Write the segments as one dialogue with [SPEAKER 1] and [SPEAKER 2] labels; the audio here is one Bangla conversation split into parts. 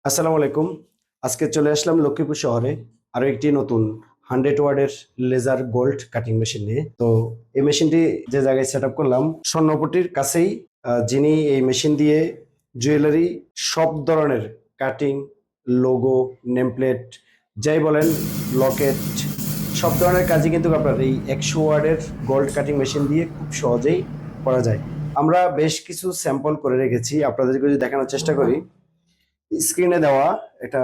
[SPEAKER 1] আসসালামু আলাইকুম। আজকে চলে আসলাম লক্ষ্মীপুর শহরে আরো একটি নতুন 100 ওয়াটের লেজার গোল্ড কাটিং মেশিন নিয়ে। তো এই মেশিনটি যে জায়গায় সেট আপ করলাম স্বর্ণপট্টির কাছেই, যিনি এই মেশিন দিয়ে জুয়েলারি সব ধরনের কাটিং, লোগো, নেমপ্লেট যাই বলেন, লকেট, সব ধরনের কাজই কিন্তু আপনার এই 100 ওয়াটের গোল্ড কাটিং মেশিন দিয়ে খুব সহজেই করা যায়। আমরা বেশ কিছু স্যাম্পল করে রেখেছি, আপনাদেরকে যদি দেখানোর চেষ্টা করি। স্ক্রিনে দেওয়া একটা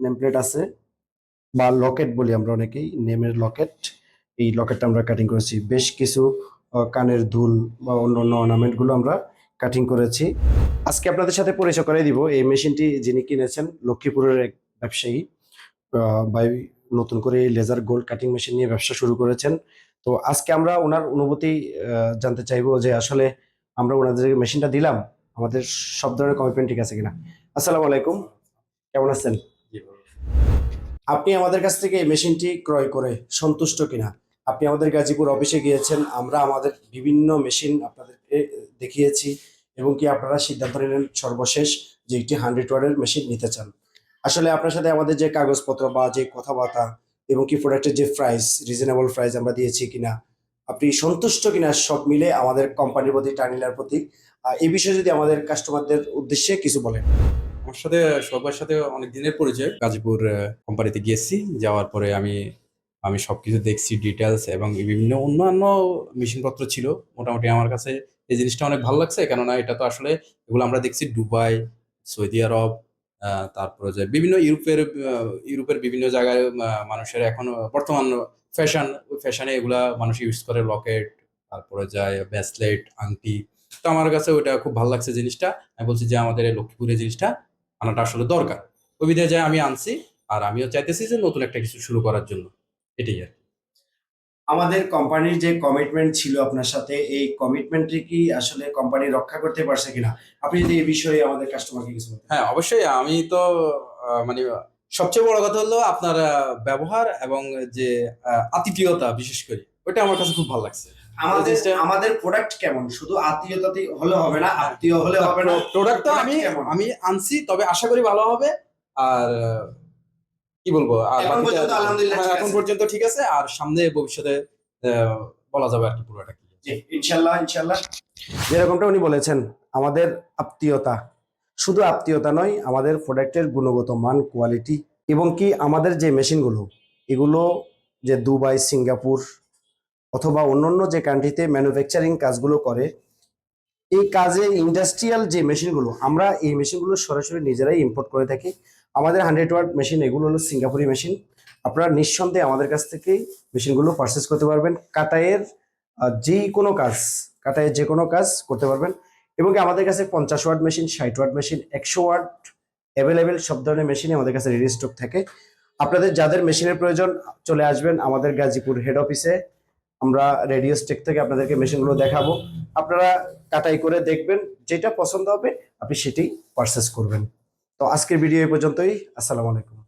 [SPEAKER 1] নেমপ্লেট আছে, বা লকেট বলি আমরা অনেকেই, নেমের লকেট। এই লকেটটা আমরা কাটিং করেছি। বেশ কিছু কানের দুল বা অন্য অন্য অর্নামেন্ট গুলো আমরা কাটিং করেছি। আজকে আপনাদের সাথে পরিচয় করে দিব এই মেশিনটি যিনি কিনেছেন, লক্ষ্মীপুরের এক ব্যবসায়ী। ভাই নতুন করে লেজার গোল্ড কাটিং মেশিন নিয়ে ব্যবসা শুরু করেছেন। তো আজকে আমরা ওনার অনুভূতি জানতে চাইবো যে আসলে আমরা ওনাদের মেশিনটা দিলাম, আমাদের সব ধরনের কমিটমেন্ট ঠিক আছে কিনা। আসসালামু আলাইকুম, কেমন আছেন? আপনি আমাদের কাছ থেকে এই মেশিনটি ক্রয় করে সন্তুষ্ট কিনা? আপনি আমাদের গাজীপুর অফিসে গিয়েছেন, আমরা আমাদের বিভিন্ন মেশিন আপনাদেরকে দেখিয়েছি, এবং কি আপনারা সিদ্ধান্ত নিলেন সর্বশেষ যে একটি 100 ওয়াটের মেশিন নিতে চান। আসলে আপনার সাথে আমাদের যে কাগজপত্র বা যে কথাবার্তা, এবং কি প্রোডাক্টের যে প্রাইস, রিজনেবল প্রাইস আমরা দিয়েছি কিনা, আপনি সন্তুষ্ট কিনা, সব মিলে আমাদের কোম্পানির প্রতি, টার্নিলার প্রতি এই বিষয়ে যদি আমাদের কাস্টমারদের উদ্দেশ্যে কিছু বলেন।
[SPEAKER 2] আমার সাথে সবার সাথে অনেক দিনের পরিচয়। গাজীপুর কোম্পানিতে গিয়েছি, যাওয়ার পরে আমি আমি সবকিছু দেখছি ডিটেলস, এবং বিভিন্ন অন্যান্য মেশিনপত্র ছিল। মোটামুটি আমার কাছে এই জিনিসটা অনেক ভালো লাগছে, কেননা এটা তো আসলে এগুলো আমরা দেখছি দুবাই, সৌদি আরব, তারপরে যে বিভিন্ন ইউরোপের বিভিন্ন জায়গায় মানুষের এখন বর্তমান ফ্যাশন, ওই ফ্যাশনে এগুলা মানুষ ইউজ করে, লকেট, তারপরে যায় ব্রেসলেট, আংটি। তো আমার কাছে ওইটা খুব ভালো লাগছে জিনিসটা। আমি বলছি যে আমাদের এই লক্ষ্মীপুরে জিনিসটা আনাটা আসলে দরকার। ওই বিধায় যায় আমি আনছি। আর আমিও চাইতেছি যে নতুন একটা কিছু শুরু করার জন্য। এটাই আর কি।
[SPEAKER 1] আমাদের কোম্পানির যে কমিটমেন্ট ছিল আপনার সাথে, এই কমিটমেন্টটি কি আসলে কোম্পানি রক্ষা করতে পারছে কিনা? আপনি যদি এই বিষয়ে আমাদের কাস্টমারকে কিছু বলতেন।
[SPEAKER 2] হ্যাঁ, অবশ্যই। আমি তো মানে সবচেয়ে বড় কথা হলো আপনার ব্যবহার এবং যে আতিথেয়তা, বিশেষ করে ওইটা আমার কাছে খুব ভালো লাগছে। ওই
[SPEAKER 1] আমাদের
[SPEAKER 2] জিনিসটা।
[SPEAKER 1] আমাদের প্রোডাক্ট কেমন? শুধু আত্মীয়তাতেই হলে হবে না,
[SPEAKER 2] হ্যাঁ,
[SPEAKER 1] আত্মীয় হলে হবে না।
[SPEAKER 2] প্রোডাক্ট তো
[SPEAKER 1] প্রোডাক্ট
[SPEAKER 2] আমি
[SPEAKER 1] কেমন?
[SPEAKER 2] আমি আনছি, তবে আশা করি ভালো হবে। আর কি বলবো, আর
[SPEAKER 1] এখন
[SPEAKER 2] বাকিটা
[SPEAKER 1] পর্যন্ত আলহামদুলিল্লাহ
[SPEAKER 2] হ্যাঁ,
[SPEAKER 1] ঠিক
[SPEAKER 2] এখন
[SPEAKER 1] আছে।
[SPEAKER 2] পর্যন্ত ঠিক আছে। আর সামনে ভবিষ্যতে আহ, বলা যাবে আর কি পুরোটা কি।
[SPEAKER 1] জি, ইনশাল্লাহ ইনশাল্লাহ। যেরকমটা উনি বলেছেন, আমাদের আত্মীয়তা, শুধু আত্মীয়তা নয়, আমাদের প্রোডাক্টের গুণগত মান, কোয়ালিটি, এবং কি আমাদের যে মেশিনগুলো, এগুলো যে দুবাই, সিঙ্গাপুর অথবা অন্যান্য যে কান্ট্রিতে ম্যানুফ্যাকচারিং কাজগুলো করে, এই কাজে ইন্ডাস্ট্রিয়াল যে মেশিনগুলো, আমরা এই মেশিনগুলো সরাসরি নিজেরাই ইম্পোর্ট করে থাকি। আমাদের 100 ওয়াট মেশিন এগুলো হলো সিঙ্গাপুরি মেশিন। আপনারা নিঃসন্দেহে আমাদের কাছ থেকে মেশিনগুলো পারচেস করতে পারবেন। কাটাইয়ের যে কোনো কাজ, কাটাইয়ের যে কোনো কাজ করতে পারবেন। এবং কি আমাদের কাছে 50 watt machine, 60 watt machine, 100 watt available সব ধরনের মেশিনই আমাদের কাছে রেডি স্টক থাকে। আপনাদের যাদের মেশিনের প্রয়োজন, চলে আসবেন আমাদের গাজীপুর হেড অফিসে। আমরা রেডিও স্টেক থেকে আপনাদেরকে মেশিনগুলো দেখাবো। আপনারা কাটাই করে দেখবেন, যেটা পছন্দ হবে আপনি সেটাই পারচেস করবেন। তো আজকের ভিডিও এই পর্যন্তই। আসসালামু আলাইকুম।